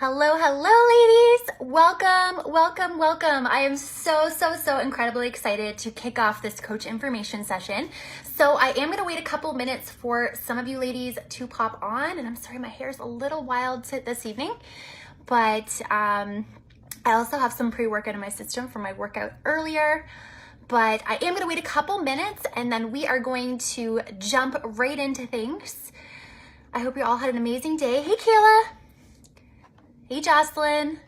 Hello, hello, ladies. Welcome, welcome, welcome. I am so incredibly excited to kick off this coach information session. So I am going to wait a couple minutes for some of you ladies to pop on. And I'm sorry, my hair is a little wild this evening, but I also have some pre-workout in my system from my workout earlier. But I am going to wait a couple minutes and then we are going to jump right into things. I hope you all had an amazing day. Hey, Kayla. Hey, Jocelyn.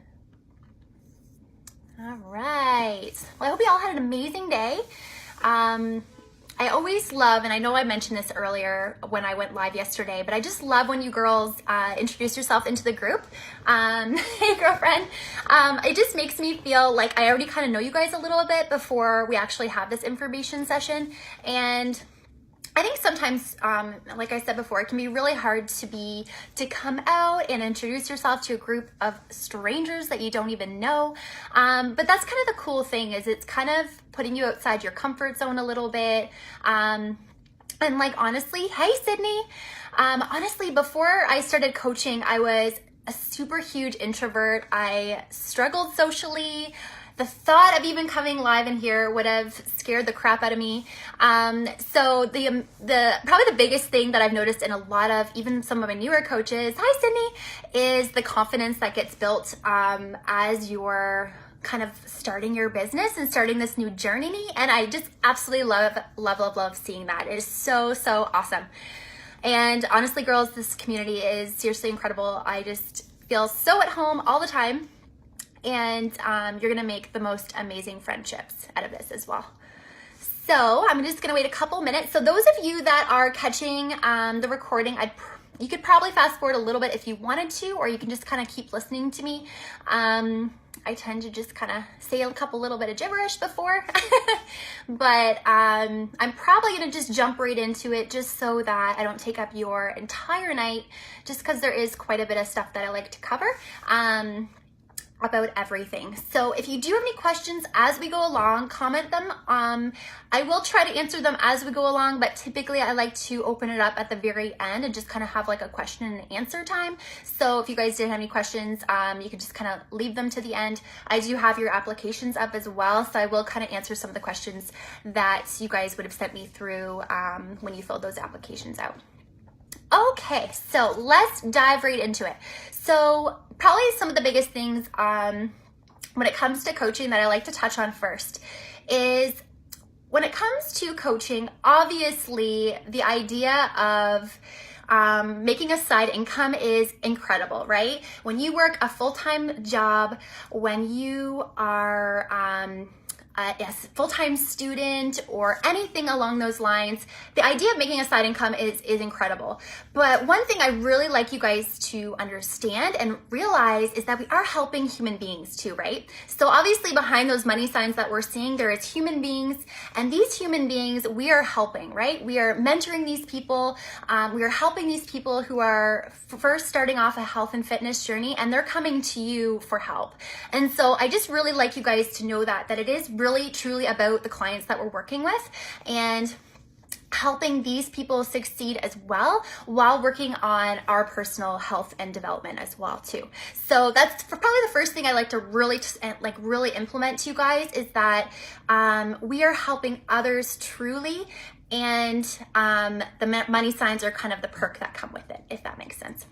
All right. Well, I hope you all had an amazing day. I always love, and I know I mentioned this earlier when I went live yesterday, but I just love when you girls introduce yourself into the group. Hey, girlfriend. It just makes me feel like I already kind of know you guys a little bit before we actually have this information session. And I think sometimes, like I said before, it can be really hard to come out and introduce yourself to a group of strangers that you don't even know. But that's kind of the cool thing, is it's kind of putting you outside your comfort zone a little bit. And like, honestly, hey, Sydney, honestly, before I started coaching, I was a super huge introvert. I struggled socially. The thought of even coming live in here would have scared the crap out of me. So the probably the biggest thing that I've noticed in a lot of even some of my newer coaches, hi Sydney, is the confidence that gets built as you're kind of starting your business and starting this new journey. And I just absolutely love seeing that. It is so awesome. And honestly, girls, this community is seriously incredible. I just feel so at home all the time. And you're gonna make the most amazing friendships out of this as well. So I'm just gonna wait a couple minutes. So those of you that are catching the recording, you could probably fast forward a little bit if you wanted to, or you can just kind of keep listening to me. I tend to just kind of say a couple little bit of gibberish before, but I'm probably gonna just jump right into it just so that I don't take up your entire night, just because there is quite a bit of stuff that I like to cover. About everything. So if you do have any questions as we go along, comment them. I will try to answer them as we go along, but typically I like to open it up at the very end and just kind of have like a question and answer time. So if you guys did have any questions, you could just kind of leave them to the end. I do have your applications up as well, so I will kind of answer some of the questions that you guys would have sent me through when you filled those applications out. Okay, so let's dive right into it. So probably some of the biggest things when it comes to coaching that I like to touch on first is when it comes to coaching, obviously the idea of making a side income is incredible, right? When you work a full-time job, when you are yes, full-time student or anything along those lines, the idea of making a side income is incredible. But one thing I really like you guys to understand and realize is that we are helping human beings too, right? So obviously behind those money signs that we're seeing, there is human beings, and these human beings we are helping, right? We are mentoring these people. We are helping these people who are first starting off a health and fitness journey, and they're coming to you for help. And so I just really like you guys to know that it is really truly about the clients that we're working with and helping these people succeed as well while working on our personal health and development as well too. So that's probably the first thing I like to really implement to you guys is that we are helping others truly, and the money signs are kind of the perk that come with it, if that makes sense.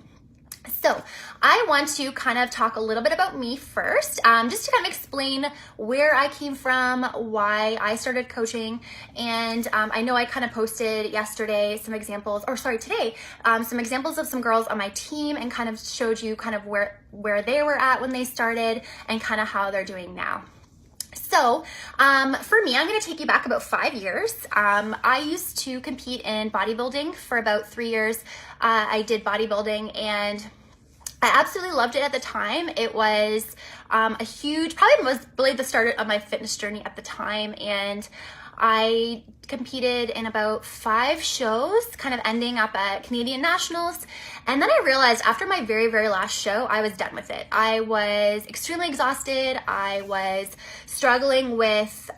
So I want to kind of talk a little bit about me first, just to kind of explain where I came from, why I started coaching. And I know I kind of posted yesterday some examples, or sorry, today, some examples of some girls on my team and kind of showed you kind of where they were at when they started and kind of how they're doing now. So for me, I'm going to take you back about 5 years. I used to compete in bodybuilding for about 3 years. I did bodybuilding and I absolutely loved it at the time. It was a huge, probably was really the start of my fitness journey at the time. And I competed in about 5 shows, kind of ending up at Canadian Nationals. And then I realized after my very last show, I was done with it. I was extremely exhausted. I was struggling with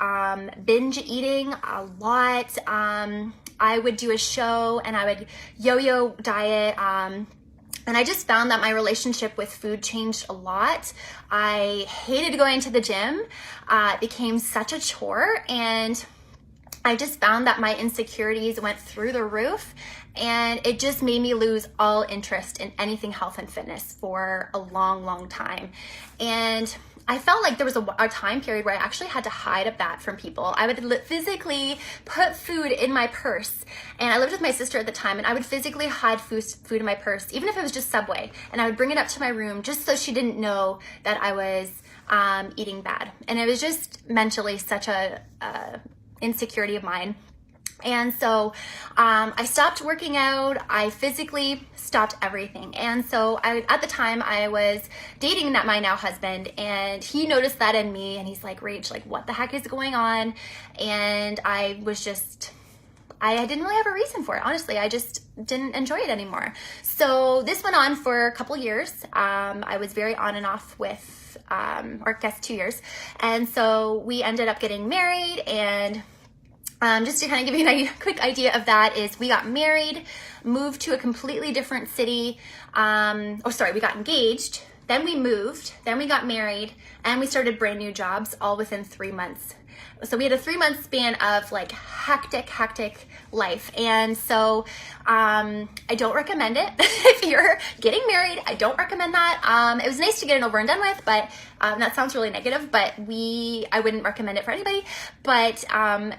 binge eating a lot. I would do a show and I would yo-yo diet. And I just found that my relationship with food changed a lot. I hated going to the gym. It became such a chore, and I just found that my insecurities went through the roof, and it just made me lose all interest in anything health and fitness for a long, long time. And I felt like there was a time period where I actually had to hide that from people. I would physically put food in my purse, and I lived with my sister at the time, and I would physically hide food in my purse, even if it was just Subway, and I would bring it up to my room just so she didn't know that I was eating bad. And it was just mentally such a insecurity of mine. And so I stopped working out. I physically stopped everything. And so at the time I was dating my now husband, and he noticed that in me, and he's like, Rach, like, what the heck is going on? And I didn't really have a reason for it. Honestly, I just didn't enjoy it anymore. So this went on for a couple years. I was very on and off with, or I guess 2 years. And so we ended up getting married, and just to kind of give you a quick idea of that is we got married, moved to a completely different city. We got engaged, then we moved, then we got married, and we started brand new jobs all within 3 months. So we had a 3-month span of like hectic life. And so I don't recommend it. If you're getting married, I don't recommend that. It was nice to get it over and done with, but that sounds really negative, but I wouldn't recommend it for anybody. But all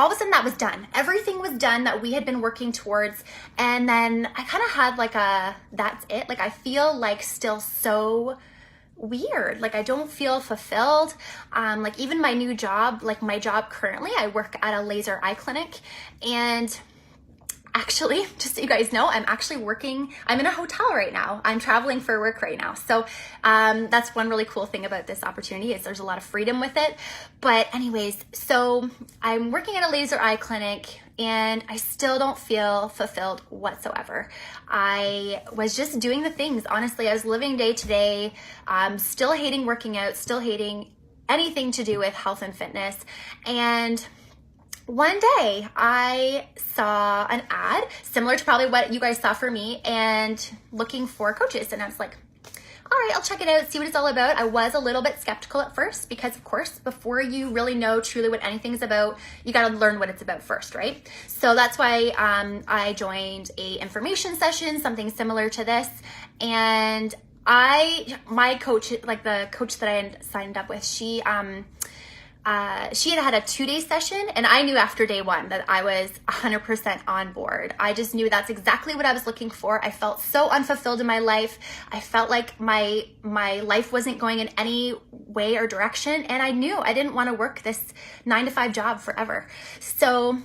of a sudden that was done. Everything was done that we had been working towards. And then I kind of had like that's it. Like I feel like still so weird. Like I don't feel fulfilled. Like even my new job, like my job currently, I work at a laser eye clinic, and actually, just so you guys know, I'm in a hotel right now. I'm traveling for work right now. So that's one really cool thing about this opportunity is there's a lot of freedom with it. But anyways, so I'm working at a laser eye clinic, and I still don't feel fulfilled whatsoever. I was just doing the things. Honestly, I was living day to day, still hating working out, still hating anything to do with health and fitness. And one day I saw an ad similar to probably what you guys saw for me, and looking for coaches. And I was like, all right, I'll check it out, see what it's all about. I was a little bit skeptical at first because, of course, before you really know truly what anything's about, you got to learn what it's about first, right? So that's why I joined a information session, something similar to this. And my coach, like the coach that I had signed up with, she had a 2-day session, and I knew after day 1 that I was 100% on board. I just knew that's exactly what I was looking for. I felt so unfulfilled in my life. I felt like my life wasn't going in any way or direction, and I knew I didn't want to work this 9-to-5 job forever. So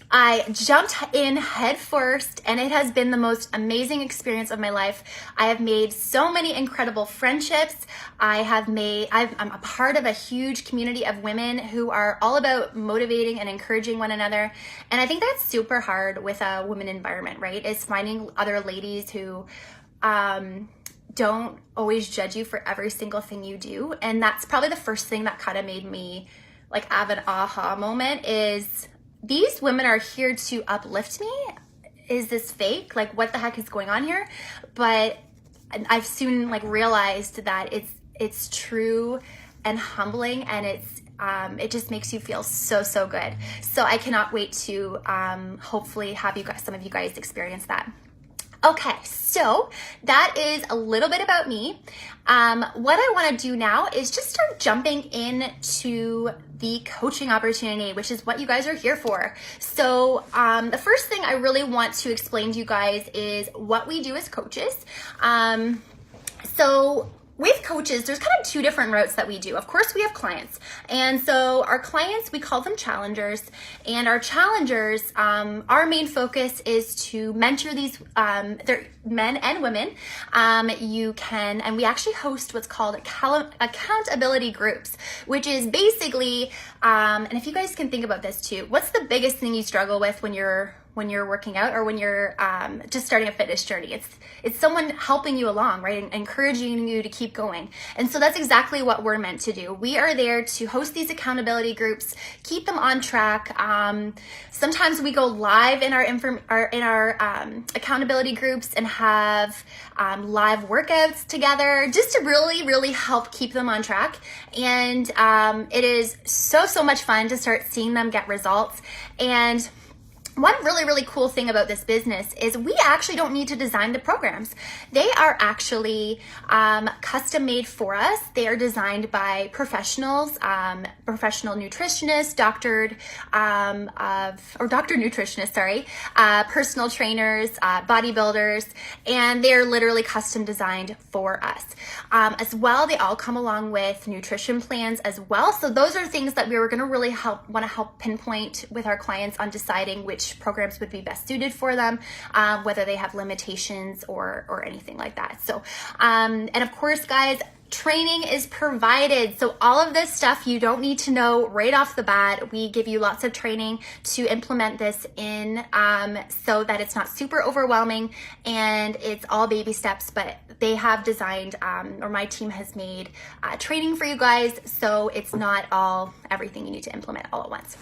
I jumped in head first, and it has been the most amazing experience of my life. I have made so many incredible friendships. I'm a part of a huge community of women who are all about motivating and encouraging one another. And I think that's super hard with a women environment, right? Is finding other ladies who don't always judge you for every single thing you do. And that's probably the first thing that kind of made me like have an aha moment is, these women are here to uplift me. Is this fake? Like, what the heck is going on here? But I've soon like realized that it's true and humbling, and it just makes you feel so good. So I cannot wait to hopefully have some of you guys experience that. Okay, so that is a little bit about me. What I want to do now is just start jumping into the coaching opportunity, which is what you guys are here for. So the first thing I really want to explain to you guys is what we do as coaches. So with coaches, there's kind of 2 different routes that we do. Of course, we have clients. And so our clients, we call them challengers. And our challengers, our main focus is to mentor these they're men and women. And we actually host what's called accountability groups, which is basically, and if you guys can think about this too, what's the biggest thing you struggle with when you're when you're working out or when you're just starting a fitness journey. It's someone helping you along, right, and encouraging you to keep going. And so that's exactly what we're meant to do. We are there to host these accountability groups, keep them on track. Sometimes we go live in our accountability groups and have live workouts together just to really help keep them on track. And it is so much fun to start seeing them get results. And one really cool thing about this business is we actually don't need to design the programs. They are actually custom made for us. They are designed by professionals, professional nutritionists, doctor nutritionists, personal trainers, bodybuilders, and they're literally custom designed for us. As well, they all come along with nutrition plans as well. So those are things that we were going to really want to help pinpoint with our clients on deciding which programs would be best suited for them, whether they have limitations or anything like that. So, and of course, guys, training is provided. So all of this stuff you don't need to know right off the bat. We give you lots of training to implement this in so that it's not super overwhelming, and it's all baby steps, but they have designed or my team has made training for you guys, so it's not all everything you need to implement all at once.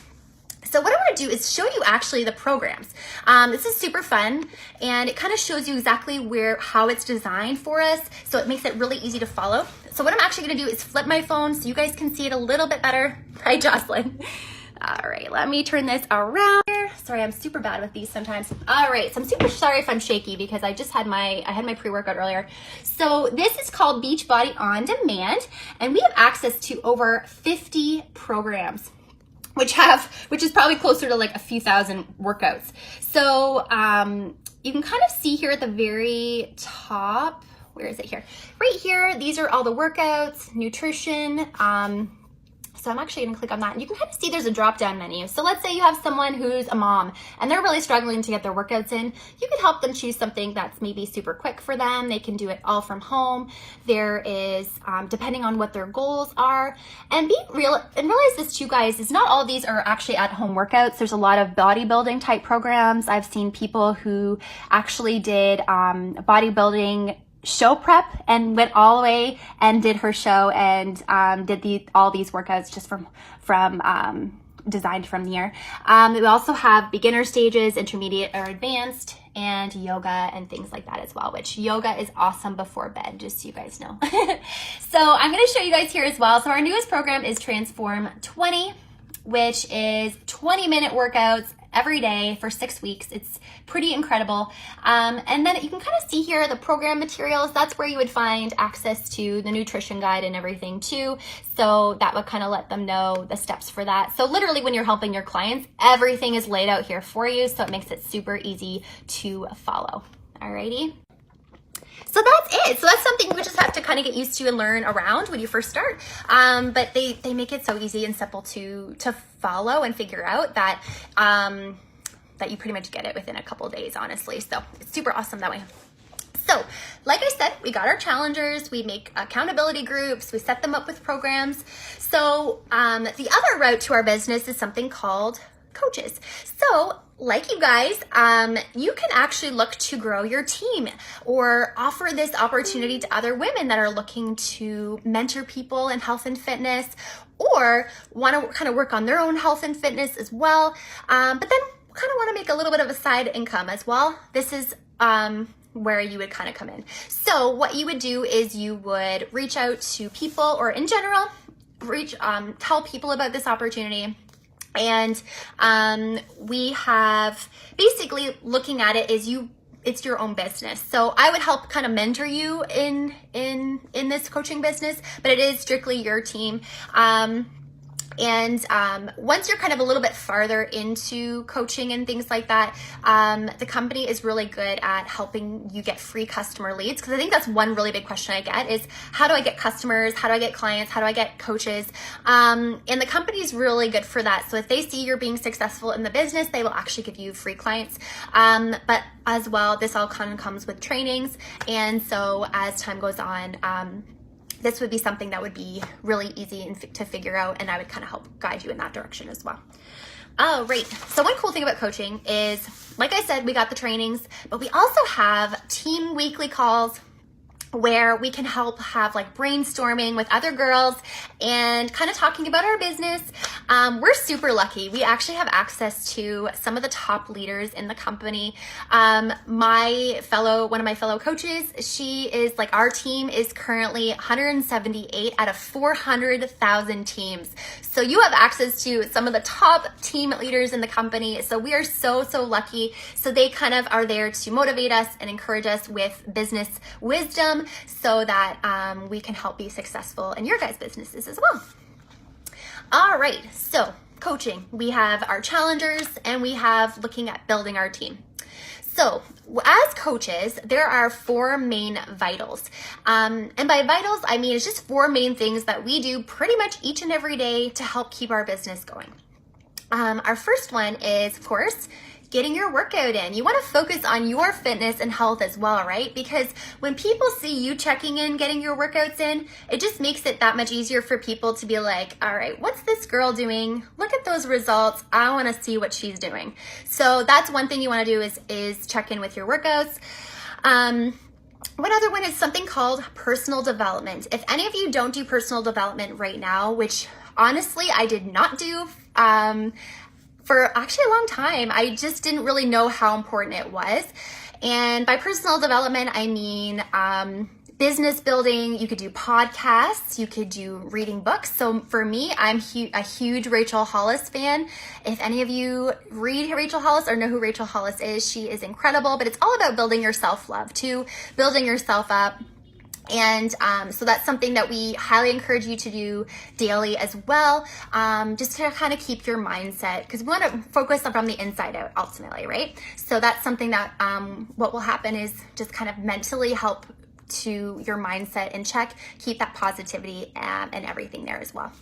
So what I want to do is show you actually the programs. This is super fun, and it kind of shows you exactly how it's designed for us, so it makes it really easy to follow. So what I'm actually going to do is flip my phone so you guys can see it a little bit better. Hi, Jocelyn. All right, let me turn this around here. Sorry, I'm super bad with these sometimes. All right, so I'm super sorry if I'm shaky because I just had my pre-workout earlier. So this is called Beachbody On Demand, and we have access to over 50 programs, which is probably closer to like a few thousand workouts. So you can kind of see here at the very top, where is it here? Right here, these are all the workouts, nutrition. So I'm actually gonna click on that, and you can kind of see there's a drop-down menu. So let's say you have someone who's a mom and they're really struggling to get their workouts in. You can help them choose something that's maybe super quick for them. They can do it all from home. There is, depending on what their goals are. And realize this too, guys, is not all of these are actually at-home workouts. There's a lot of bodybuilding type programs. I've seen people who actually did bodybuilding show prep and went all the way and did her show and did all these workouts just from designed from here. We also have beginner stages, intermediate or advanced, and yoga and things like that as well, which yoga is awesome before bed, just so you guys know. So I'm going to show you guys here as well. So our newest program is Transform 20, which is 20-minute workouts every day for 6 weeks. It's pretty incredible. And then you can kind of see here the program materials. That's where you would find access to the nutrition guide and everything too. So that would kind of let them know the steps for that. So literally when you're helping your clients, everything is laid out here for you. So it makes it super easy to follow. Alrighty. So that's it. So that's something you just have to kind of get used to and learn around when you first start. But they make it so easy and simple to follow and figure out that that you pretty much get it within a couple of days, honestly. So it's super awesome that way. So like I said, we got our challengers, we make accountability groups, we set them up with programs. So the other route to our business is something called coaches. So like you guys, you can actually look to grow your team or offer this opportunity to other women that are looking to mentor people in health and fitness, or want to kind of work on their own health and fitness as well. But then kind of want to make a little bit of a side income as well. This is where you would kind of come in. So what you would do is you would reach out to people, or in general, tell people about this opportunity. And we have basically looking at it is it's your own business. So I would help kind of mentor you in this coaching business, but it is strictly your team. And once you're kind of a little bit farther into coaching and things like that, the company is really good at helping you get free customer leads. Because I think that's one really big question I get is, how do I get customers? How do I get clients? How do I get coaches? And the company is really good for that. So if they see you're being successful in the business, they will actually give you free clients. But as well, this all kind of comes with trainings. And so as time goes on, this would be something that would be really easy to figure out, and I would kind of help guide you in that direction as well. Oh, right. So one cool thing about coaching is, like I said, we got the trainings, but we also have team weekly calls where we can help have like brainstorming with other girls and kind of talking about our business. We're super lucky. We actually have access to some of the top leaders in the company. One of my fellow coaches, she is like, our team is currently 178 out of 400,000 teams. So you have access to some of the top team leaders in the company. So we are so lucky. So they kind of are there to motivate us and encourage us with business wisdom, so that we can help be successful in your guys' businesses as well. All right, so coaching, we have our challengers and we have looking at building our team. So as coaches, there are 4 main vitals. And by vitals, I mean it's just 4 main things that we do pretty much each and every day to help keep our business going. Our first one is, of course, getting your workout in. You want to focus on your fitness and health as well, right? Because when people see you checking in, getting your workouts in, it just makes it that much easier for people to be like, all right, what's this girl doing? Look at those results. I want to see what she's doing. So that's one thing you want to do is check in with your workouts. One other one is something called personal development. If any of you don't do personal development right now, which honestly I did not do, for actually a long time, I just didn't really know how important it was. And by personal development, I mean business building. You could do podcasts, you could do reading books. So for me, I'm a huge Rachel Hollis fan. If any of you read Rachel Hollis or know who Rachel Hollis is, she is incredible, but it's all about building your self-love too, building yourself up. And so that's something that we highly encourage you to do daily as well, just to kind of keep your mindset, because we want to focus from the inside out ultimately, right? So that's something that what will happen is just kind of mentally help to your mindset in check, keep that positivity and everything there as well.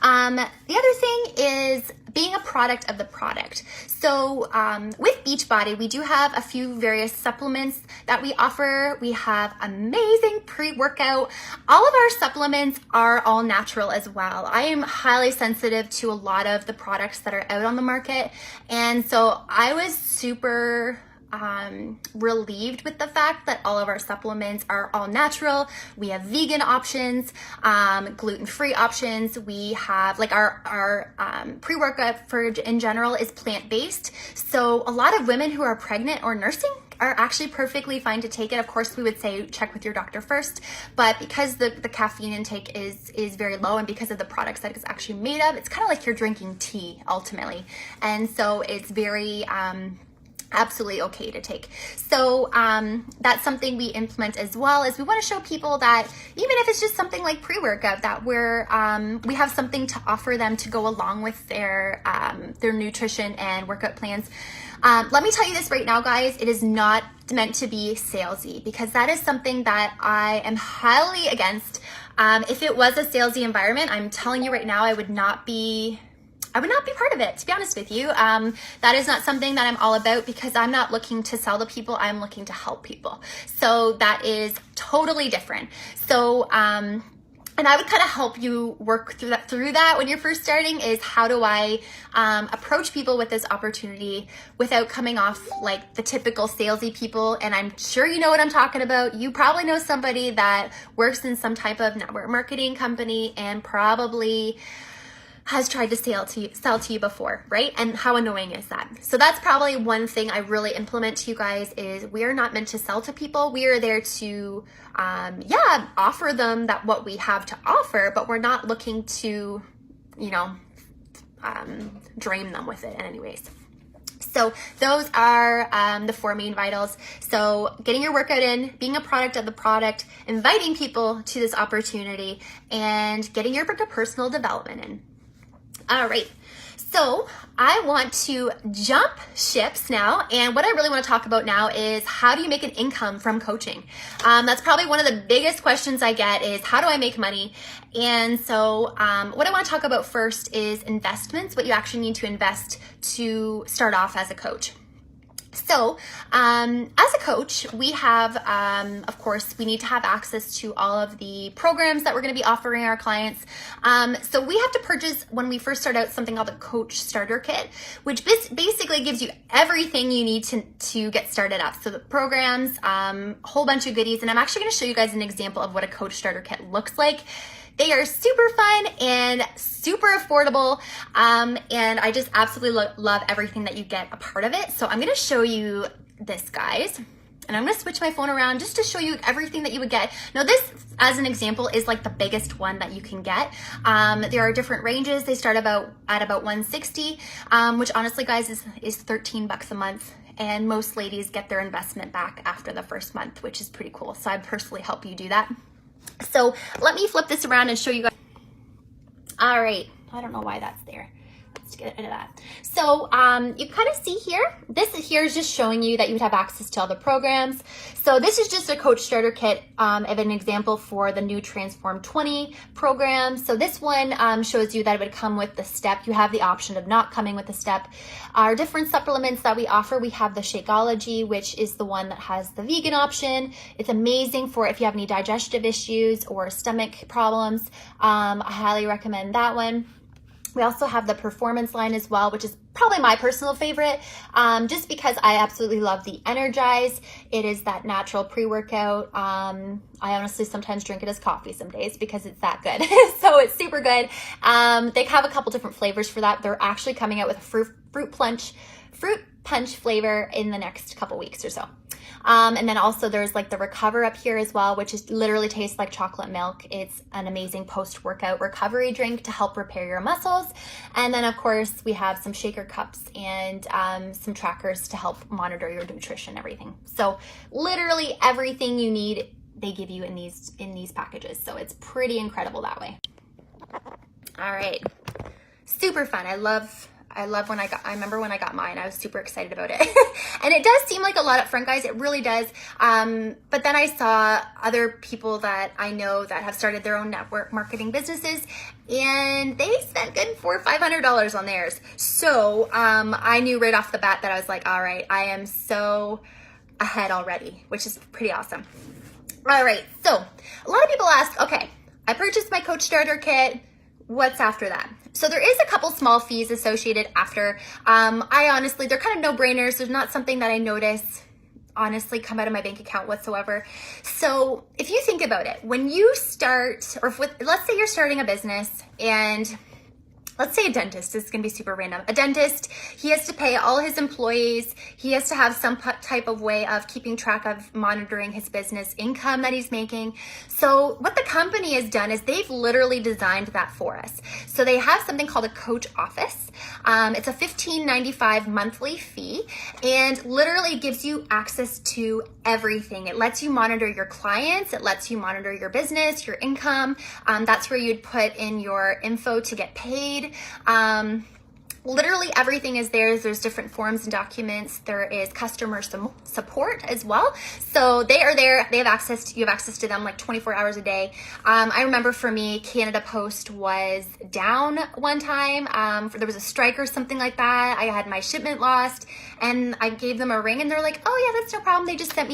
The other thing is being a product of the product. So with Beachbody, we do have a few various supplements that we offer. We have amazing pre-workout. All of our supplements are all natural as well. I am highly sensitive to a lot of the products that are out on the market. And so I was super relieved with the fact that all of our supplements are all natural. We have vegan options, gluten-free options. We have like our pre-workout in general is plant-based. So a lot of women who are pregnant or nursing are actually perfectly fine to take it. Of course, we would say check with your doctor first, but because the caffeine intake is very low, and because of the products that it's actually made of, it's kind of like you're drinking tea ultimately. And so it's very absolutely okay to take. So that's something we implement as well, is we want to show people that even if it's just something like pre-workout, that we have something to offer them to go along with their nutrition and workout plans. Let me tell you this right now, guys, it is not meant to be salesy, because that is something that I am highly against. If it was a salesy environment, I'm telling you right now, I would not be part of it, to be honest with you. That is not something that I'm all about, because I'm not looking to sell to people, I'm looking to help people. So that is totally different. So, and I would kind of help you work through that when you're first starting, is how do I approach people with this opportunity without coming off like the typical salesy people. And I'm sure you know what I'm talking about. You probably know somebody that works in some type of network marketing company and probably has tried to sell to you before, right? And how annoying is that? So that's probably one thing I really implement to you guys, is we are not meant to sell to people. We are there to, offer them that what we have to offer, but we're not looking to, drain them with it in any ways. So those are the 4 main vitals. So getting your workout in, being a product of the product, inviting people to this opportunity, and getting your personal development in. All right, so I want to jump ships now, and what I really want to talk about now is how do you make an income from coaching? That's probably one of the biggest questions I get, is how do I make money? And so what I want to talk about first is investments, what you actually need to invest to start off as a coach. So, as a coach, we have, of course, we need to have access to all of the programs that we're going to be offering our clients. So we have to purchase, when we first start out, something called the Coach Starter Kit, which basically gives you everything you need to get started up. So the programs, a whole bunch of goodies, and I'm actually going to show you guys an example of what a Coach Starter Kit looks like. They are super fun and super affordable, and I just absolutely love everything that you get a part of it. So I'm gonna show you this, guys, and I'm gonna switch my phone around just to show you everything that you would get. Now this, as an example, is like the biggest one that you can get. There are different ranges. They start at about 160, which honestly, guys, is 13 bucks a month. And most ladies get their investment back after the first month, which is pretty cool. So I personally help you do that. So let me flip this around and show you guys. All right, I don't know why that's there. Let's get rid of that. So you kind of see here, this here is just showing you that you would have access to all the programs. So this is just a Coach Starter Kit of an example for the new Transform 20 program. So this one shows you that it would come with the step. You have the option of not coming with the step. Our different supplements that we offer, we have the Shakeology, which is the one that has the vegan option. It's amazing for if you have any digestive issues or stomach problems. I highly recommend that one. We also have the Performance line as well, which is probably my personal favorite, just because I absolutely love the Energize. It is that natural pre-workout. I honestly sometimes drink it as coffee some days because it's that good. So it's super good. They have a couple different flavors for that. They're actually coming out with a fruit punch flavor in the next couple weeks or so. And then also there's like the Recover up here as well, which is literally tastes like chocolate milk. It's an amazing post-workout recovery drink to help repair your muscles. And then of course we have some shaker cups and some trackers to help monitor your nutrition and everything. So literally everything you need, they give you in these packages. So it's pretty incredible that way. All right, super fun. I remember when I got mine, I was super excited about it. And it does seem like a lot up front, guys. It really does. But then I saw other people that I know that have started their own network marketing businesses, and they spent good $400 or $500 on theirs. So I knew right off the bat that I was like, all right, I am so ahead already, which is pretty awesome. All right, so a lot of people ask, okay, I purchased my Coach Starter Kit. What's after that? So there is a couple small fees associated after. I honestly, they're kind of no-brainers. There's not something that I notice honestly come out of my bank account whatsoever. So if you think about it, when you start, or let's say you're starting a business, and let's say a dentist, this is gonna be super random. A dentist, he has to pay all his employees. He has to have some type of way of keeping track of monitoring his business income that he's making. So what the company has done is they've literally designed that for us. So they have something called a Coach Office. It's a $15.95 monthly fee, and literally gives you access to everything. It lets you monitor your clients. It lets you monitor your business, your income. That's where you'd put in your info to get paid. Literally everything is there. There's different forms and documents. There is customer support as well. So they are there. They have access. You have access to them like 24 hours a day. I remember for me, Canada Post was down one time. There was a strike or something like that. I had my shipment lost, and I gave them a ring, and they're like, "Oh yeah, that's no problem. They just sent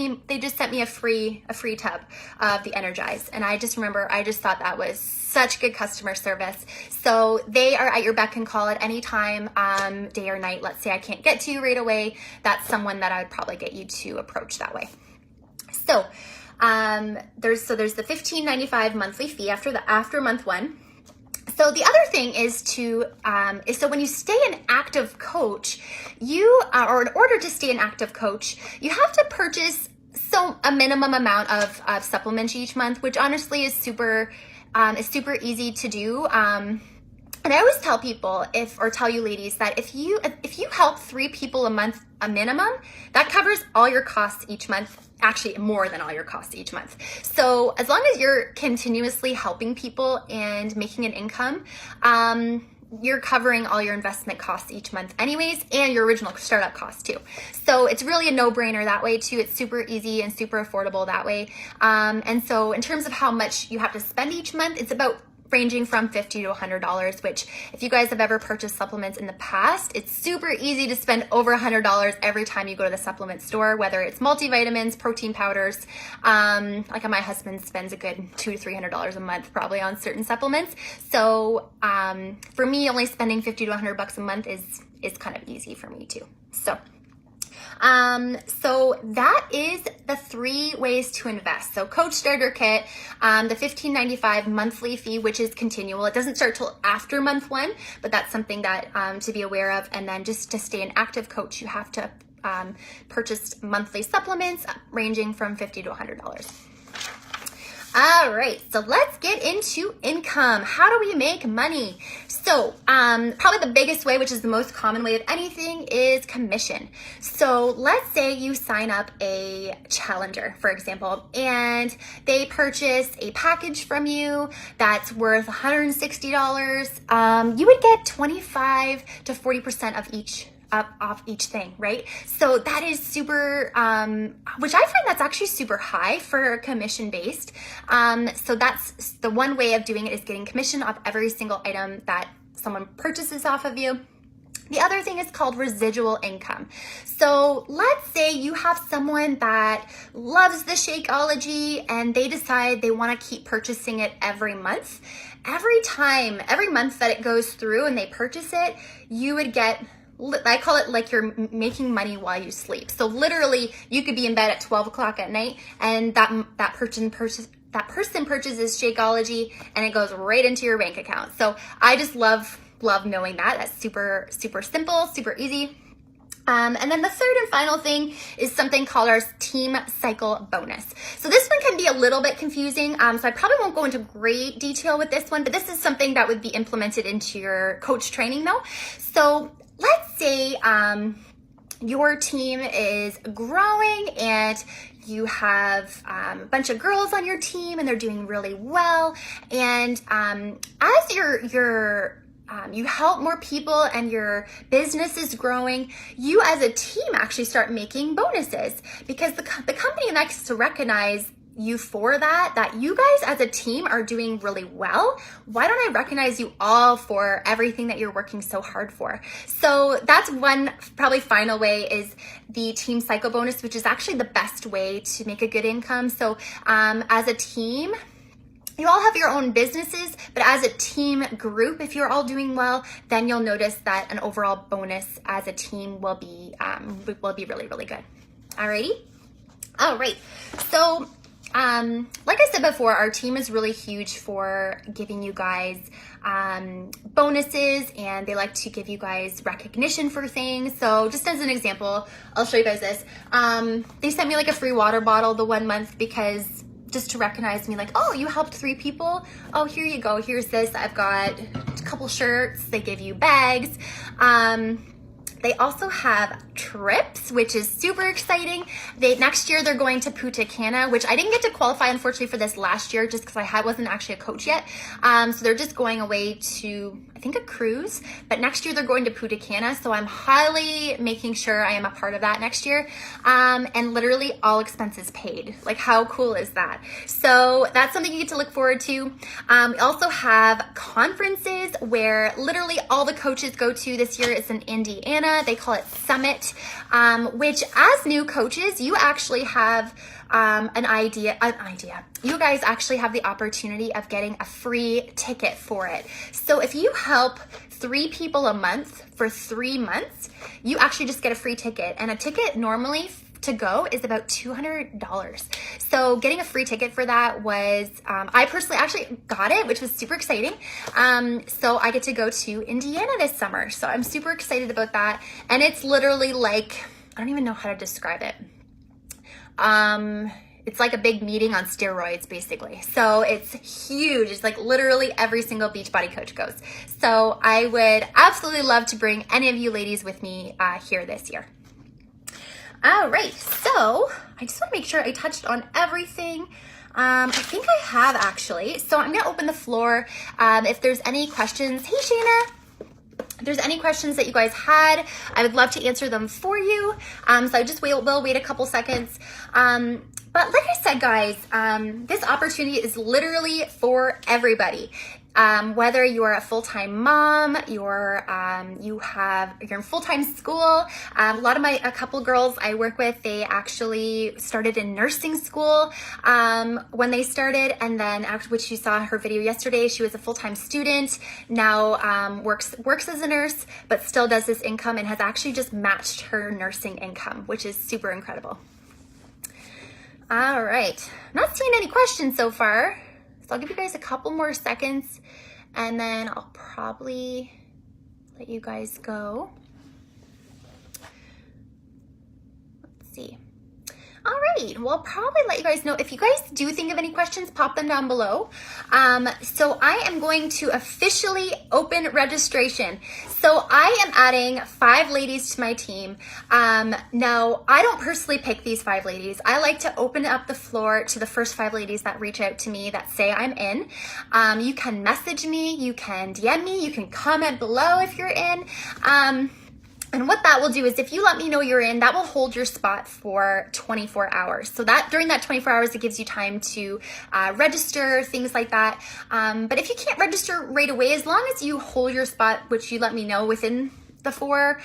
me a free tub of the Energize." And I just remember, I just thought that was such good customer service. So they are at your beck and call at any time, day or night. Let's say I can't get to you right away. That's someone that I would probably get you to approach that way. So there's the $15.95 monthly fee after month one. So the other thing is so when you stay an active coach, or in order to stay an active coach, you have to purchase a minimum amount of supplements each month, which honestly is super easy to do. And I always tell people, tell you ladies, that if you help 3 people a month, a minimum, that covers all your costs each month, actually more than all your costs each month. So as long as you're continuously helping people and making an income, you're covering all your investment costs each month anyways, and your original startup costs too. So it's really a no-brainer that way too. It's super easy and super affordable that way. And so in terms of how much you have to spend each month, it's about ranging from $50 to $100, which if you guys have ever purchased supplements in the past, it's super easy to spend over $100 every time you go to the supplement store, whether it's multivitamins, protein powders. Like my husband spends a good $200 to $300 a month probably on certain supplements. So for me, only spending $50 to $100 a month is kind of easy for me too. So that is the 3 ways to invest. So Coach Starter Kit, the $15.95 monthly fee, which is continual. It doesn't start till after month 1, but that's something that to be aware of. And then just to stay an active coach, you have to purchase monthly supplements ranging from $50 to $100. All right, so let's get into income. How do we make money? So probably the biggest way, which is the most common way of anything, is commission. So let's say you sign up a challenger, for example, and they purchase a package from you that's worth $160. You would get 25 to 40% of off each thing, right? So that is super, which I find that's actually super high for commission based. So that's the one way of doing it, is getting commission off every single item that someone purchases off of you. The other thing is called residual income. So let's say you have someone that loves the Shakeology and they decide they want to keep purchasing it every month. Every month that it goes through and they purchase it, you would get, I call it like you're making money while you sleep. So literally you could be in bed at 12 o'clock at night and that person purchases Shakeology and it goes right into your bank account. So I just love knowing that. That's super, super simple, super easy. And then the third and final thing is something called our team cycle bonus. So this one can be a little bit confusing. So I probably won't go into great detail with this one, but this is something that would be implemented into your coach training though. So let's say your team is growing and you have a bunch of girls on your team and they're doing really well. And as you help more people and your business is growing, you as a team actually start making bonuses, because the company likes to recognize you for that you guys as a team are doing really well. Why don't I recognize you all for everything that you're working so hard for? So that's one probably final way, is the team cycle bonus, which is actually the best way to make a good income. So as a team, you all have your own businesses, but as a team group, if you're all doing well, then you'll notice that an overall bonus as a team will be really, really good. Alrighty? All right. So like I said before, our team is really huge for giving you guys bonuses, and they like to give you guys recognition for things. So just as an example, I'll show you guys this. They sent me like a free water bottle the one month, because just to recognize me, like, oh, you helped 3 people. Oh, here you go. Here's this. I've got a couple shirts. They give you bags. They also have trips, which is super exciting. Next year, they're going to Punta Cana, which I didn't get to qualify, unfortunately, for this last year, just because I wasn't actually a coach yet. So they're just going away to, I think, a cruise. But next year, they're going to Punta Cana. So I'm highly making sure I am a part of that next year. And literally all expenses paid. Like, how cool is that? So that's something you get to look forward to. We also have conferences where literally all the coaches go to. This year it's in Indiana. They call it Summit, which as new coaches, you actually have an idea. You guys actually have the opportunity of getting a free ticket for it. So if you help 3 people a month for 3 months, you actually just get a free ticket. And a ticket normally to go is about $200. So getting a free ticket for that was, I personally actually got it, which was super exciting. So I get to go to Indiana this summer. So I'm super excited about that. And it's literally like, I don't even know how to describe it. It's like a big meeting on steroids, basically. So it's huge. It's like literally every single Beachbody coach goes. So I would absolutely love to bring any of you ladies with me here this year. All right, so I just want to make sure I touched on everything. I think I have, actually. So I'm going to open the floor. If there's any questions, hey, Shayna. If there's any questions that you guys had, I would love to answer them for you. So I just will wait a couple seconds. But But like I said, guys, this opportunity is literally for everybody. Whether you are a full-time mom, you're in full-time school. A couple girls I work with, they actually started in nursing school when they started, and then which you saw her video yesterday, she was a full-time student. Now works as a nurse, but still does this income and has actually just matched her nursing income, which is super incredible. All right, not seeing any questions so far. So I'll give you guys a couple more seconds and then I'll probably let you guys go. Let's see. All right, well, I'll probably let you guys know. If you guys do think of any questions, pop them down below. So I am going to officially open registration. So I am adding 5 ladies to my team. Now, I don't personally pick these 5 ladies. I like to open up the floor to the first 5 ladies that reach out to me that say I'm in. You can message me, you can DM me, you can comment below if you're in. And what that will do is if you let me know you're in, that will hold your spot for 24 hours. So that during that 24 hours, it gives you time to register, things like that. But if you can't register right away, as long as you hold your spot, which you let me know within the 24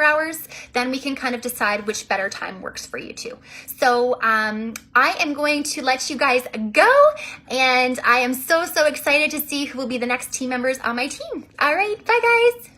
hours, then we can kind of decide which better time works for you too. So I am going to let you guys go, and I am so excited to see who will be the next team members on my team. All right, bye guys.